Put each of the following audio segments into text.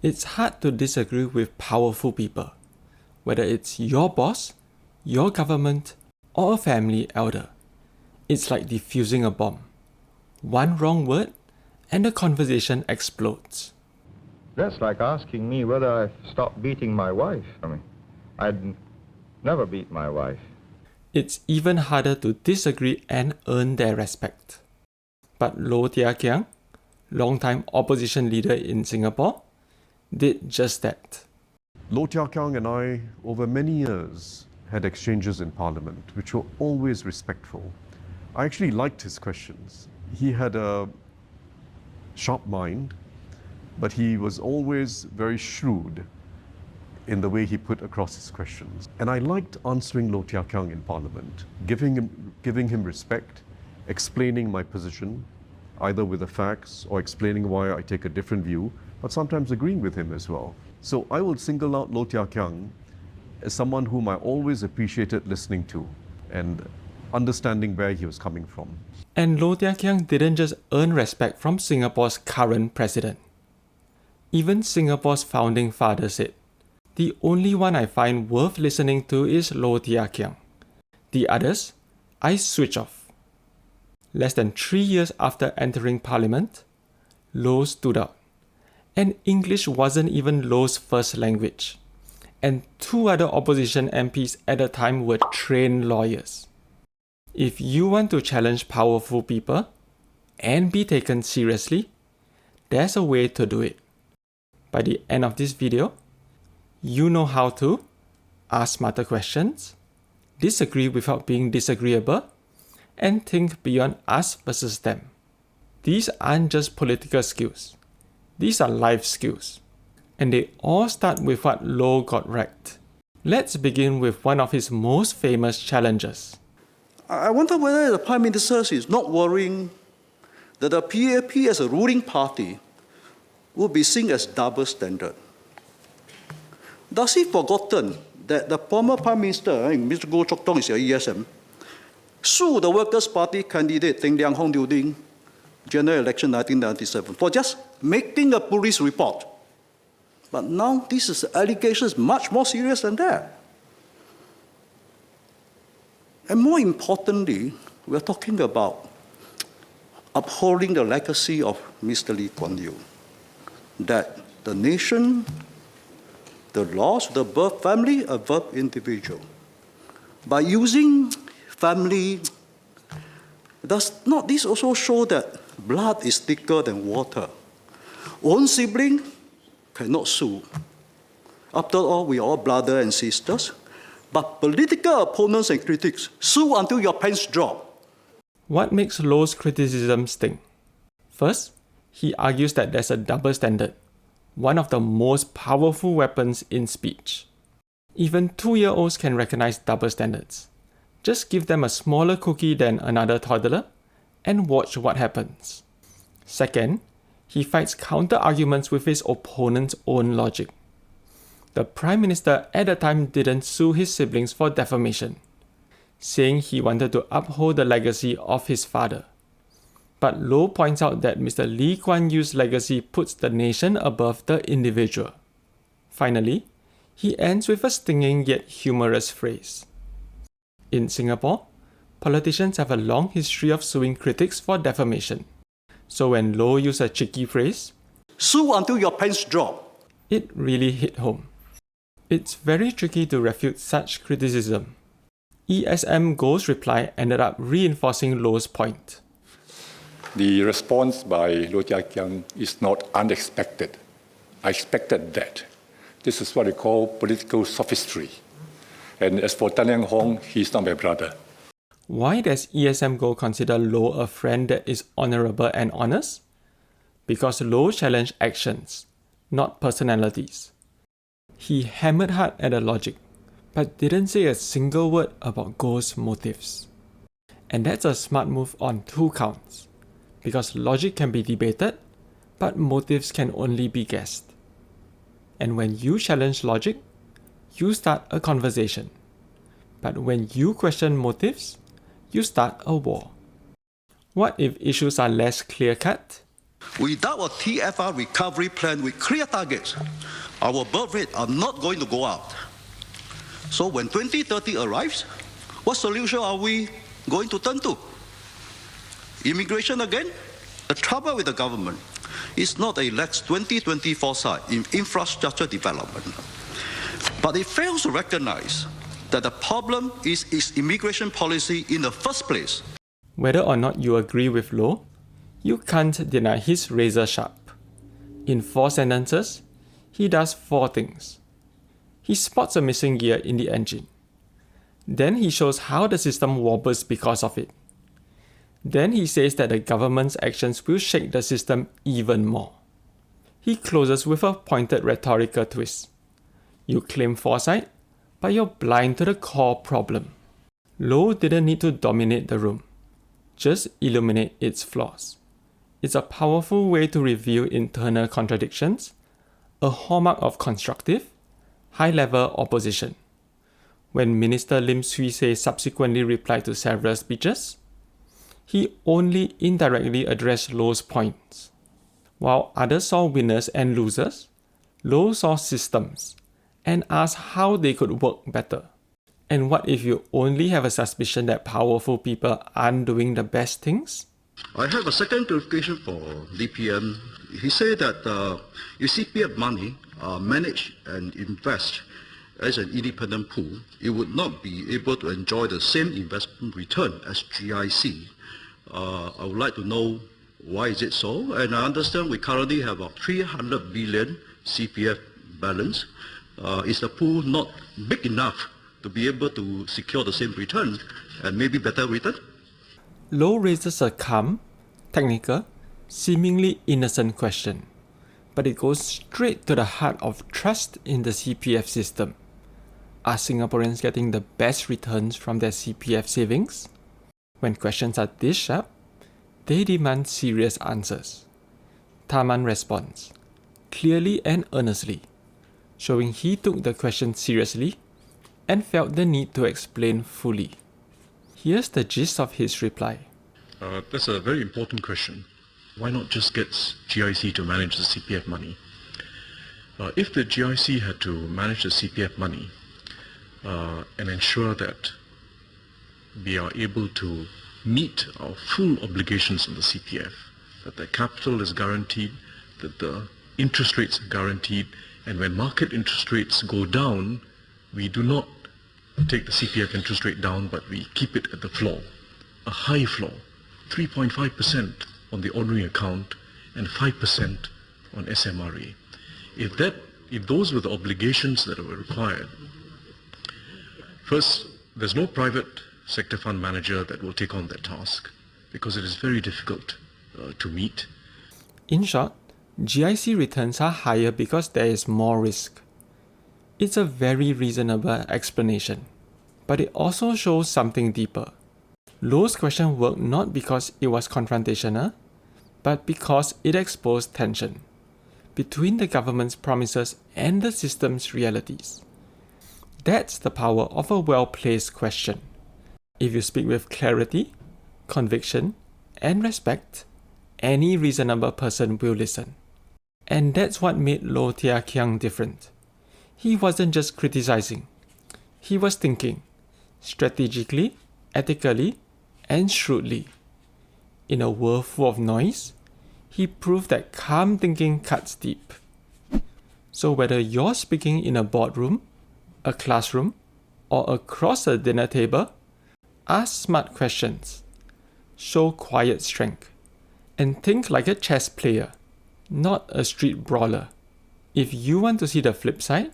It's hard to disagree with powerful people, whether it's your boss, your government, or a family elder. It's like defusing a bomb. One wrong word, and the conversation explodes. That's like asking me whether I've stopped beating my wife. I'd never beat my wife. It's even harder to disagree and earn their respect. But Low Thia Khiang, longtime opposition leader in Singapore, did just that. Low Thia Khiang and I, over many years, had exchanges in Parliament, which were always respectful. I actually liked his questions. He had a sharp mind, but he was always very shrewd in the way he put across his questions. And I liked answering Low Thia Khiang in Parliament, giving him respect, explaining my position, either with the facts or explaining why I take a different view, but sometimes agreeing with him as well. So I will single out Low Thia Khiang as someone whom I always appreciated listening to and understanding where he was coming from. And Low Thia Khiang didn't just earn respect from Singapore's current president. Even Singapore's founding father said, "The only one I find worth listening to is Low Thia Khiang. The others, I switch off." Less than 3 years after entering Parliament, Low stood out. And English wasn't even Low's first language. And 2 other opposition MPs at the time were trained lawyers. If you want to challenge powerful people and be taken seriously, there's a way to do it. By the end of this video, you know how to ask smarter questions, disagree without being disagreeable, and think beyond us versus them. These aren't just political skills. These are life skills. And they all start with what Low got right. Let's begin with one of his most famous challenges. I wonder whether the Prime Minister is not worrying that the PAP as a ruling party will be seen as double standard. Does he forgotten that the former Prime Minister, Mr. Goh Chok Tong is your ESM, sued the Workers' Party candidate Teng Liang Hong during general election 1997 for just making a police report. But now this is allegations much more serious than that. And more importantly, we're talking about upholding the legacy of Mr. Lee Kuan Yew, that the nation, the laws, the birth family above individual. By using family, does not this also show that blood is thicker than water? Own sibling cannot sue. After all, we are all brothers and sisters. But political opponents and critics sue until your pants drop. What makes Low's criticism sting? First, he argues that there's a double standard, one of the most powerful weapons in speech. Even 2-year-olds can recognize double standards. Just give them a smaller cookie than another toddler and watch what happens. Second, he fights counter-arguments with his opponent's own logic. The Prime Minister at the time didn't sue his siblings for defamation, saying he wanted to uphold the legacy of his father. But Low points out that Mr. Lee Kuan Yew's legacy puts the nation above the individual. Finally, he ends with a stinging yet humorous phrase. In Singapore, politicians have a long history of suing critics for defamation. So when Low used a cheeky phrase, "Sue until your pants drop," it really hit home. It's very tricky to refute such criticism. ESM Goh's reply ended up reinforcing Low's point. The response by Low Thia Khiang is not unexpected. I expected that. This is what we call political sophistry. And as for Teng Liang Hong, he's not my brother. Why does ESM Goh consider Low a friend that is honorable and honest? Because Low challenged actions, not personalities. He hammered hard at the logic, but didn't say a single word about Goh's motives. And that's a smart move on 2 counts, because logic can be debated, but motives can only be guessed. And when you challenge logic, you start a conversation. But when you question motives, you start a war. What if issues are less clear-cut? Without a TFR recovery plan with clear targets, our birth rate are not going to go up. So when 2030 arrives, what solution are we going to turn to? Immigration again? The trouble with the government is not a lax 2020 foresight in infrastructure development, but it fails to recognize that the problem is its immigration policy in the first place. Whether or not you agree with Low, you can't deny he's razor sharp. In 4 sentences, he does 4 things. He spots a missing gear in the engine. Then he shows how the system wobbles because of it. Then he says that the government's actions will shake the system even more. He closes with a pointed rhetorical twist. You claim foresight, but you're blind to the core problem. Low didn't need to dominate the room, just illuminate its flaws. It's a powerful way to reveal internal contradictions, a hallmark of constructive, high-level opposition. When Minister Lim Swee Say subsequently replied to several speeches, he only indirectly addressed Low's points. While others saw winners and losers, Low saw systems and asked how they could work better. And what if you only have a suspicion that powerful people aren't doing the best things? I have a second clarification for DPM. He said that if CPF money are managed and invest as an independent pool, it would not be able to enjoy the same investment return as GIC. I would like to know why is it so? And I understand we currently have a 300 billion CPF balance. Is the pool not big enough to be able to secure the same return and maybe better return? Low raises a calm, technical, seemingly innocent question, but it goes straight to the heart of trust in the CPF system. Are Singaporeans getting the best returns from their CPF savings? When questions are this sharp, they demand serious answers. Tharman responds, clearly and earnestly, showing he took the question seriously and felt the need to explain fully. Here's the gist of his reply. That's a very important question. Why not just get GIC to manage the CPF money? If the GIC had to manage the CPF money and ensure that we are able to meet our full obligations on the CPF, that the capital is guaranteed, that the interest rates are guaranteed, and when market interest rates go down, we do not take the CPF interest rate down, but we keep it at the floor, a high floor, 3.5% on the ordinary account and 5% on SMRA. If those were the obligations that were required, first, there's no private sector fund manager that will take on that task because it is very difficult to meet. In short, GIC returns are higher because there is more risk. It's a very reasonable explanation, but it also shows something deeper. Low's question worked not because it was confrontational, but because it exposed tension between the government's promises and the system's realities. That's the power of a well-placed question. If you speak with clarity, conviction, and respect, any reasonable person will listen. And that's what made Low Thia Khiang different. He wasn't just criticizing. He was thinking, strategically, ethically, and shrewdly. In a world full of noise, he proved that calm thinking cuts deep. So whether you're speaking in a boardroom, a classroom, or across a dinner table, ask smart questions, show quiet strength, and think like a chess player, not a street brawler. If you want to see the flip side,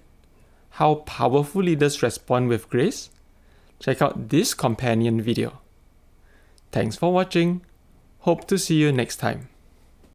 how powerful leaders respond with grace, check out this companion video. Thanks for watching. Hope to see you next time.